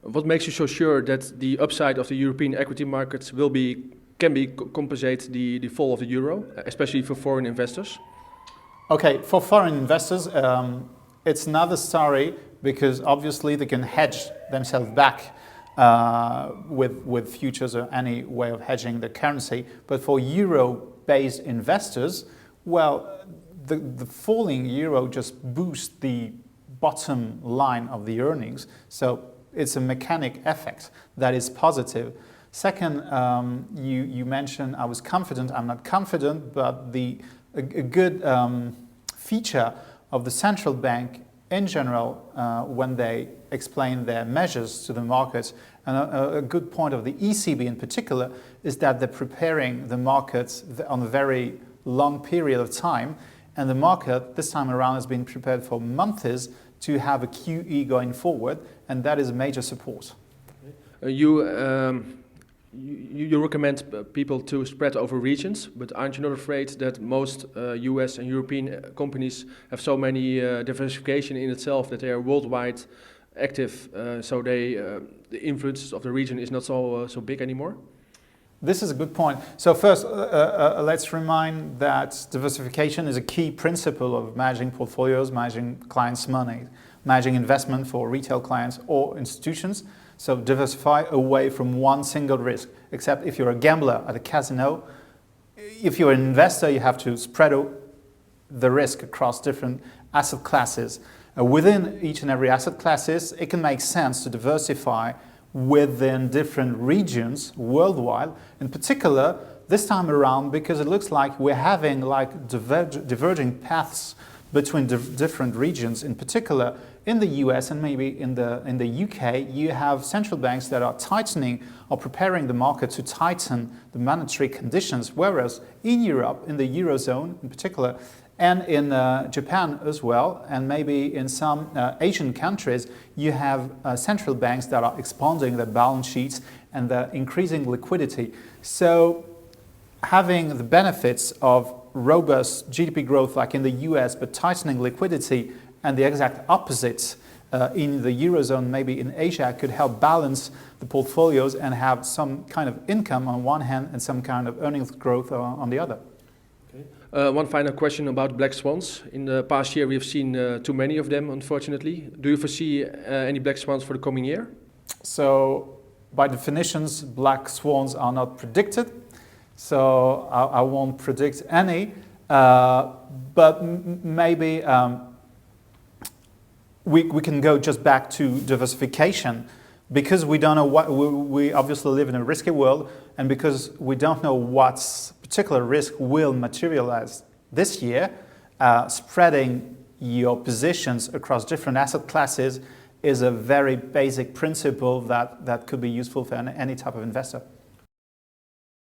What makes you so sure that the upside of the European equity markets can compensate the fall of the euro, especially for foreign investors? Okay, for foreign investors, it's another story because obviously they can hedge themselves back with futures or any way of hedging the currency. But for euro-based investors, well, the falling euro just boosts the bottom line of the earnings. So it's a mechanic effect that is positive. Second, you mentioned I was confident. I'm not confident, but a good feature of the central bank in general when they explain their measures to the markets, and a good point of the ECB in particular, is that they're preparing the markets on a very long period of time, and the market this time around has been prepared for months to have a QE going forward, and that is a major support. You recommend people to spread over regions, but aren't you not afraid that most US and European companies have so many diversification in itself that they are worldwide active, so the influence of the region is not so big anymore? This is a good point. So first, let's remind that diversification is a key principle of managing portfolios, managing clients' money, managing investment for retail clients or institutions. So diversify away from one single risk, except if you're a gambler at a casino. If you're an investor, you have to spread the risk across different asset classes. Within each and every asset classes, it can make sense to diversify within different regions worldwide. In particular, this time around, because it looks like we're having like diverging paths between different regions. In particular, in the US and maybe in the UK, you have central banks that are tightening or preparing the market to tighten the monetary conditions, whereas in Europe, in the Eurozone in particular, and in Japan as well, and maybe in some Asian countries, you have central banks that are expanding their balance sheets and they're increasing liquidity. So having the benefits of robust GDP growth like in the US, but tightening liquidity, and the exact opposite in the Eurozone, maybe in Asia, could help balance the portfolios and have some kind of income on one hand and some kind of earnings growth on the other. Okay. One final question about black swans. In the past year, we have seen too many of them, unfortunately. Do you foresee any black swans for the coming year? So, by definitions, black swans are not predicted. So, I won't predict any. But maybe we can go just back to diversification, because we don't know what we obviously live in a risky world, and because we don't know what particular risk will materialize this year. Spreading your positions across different asset classes is a very basic principle that could be useful for any type of investor.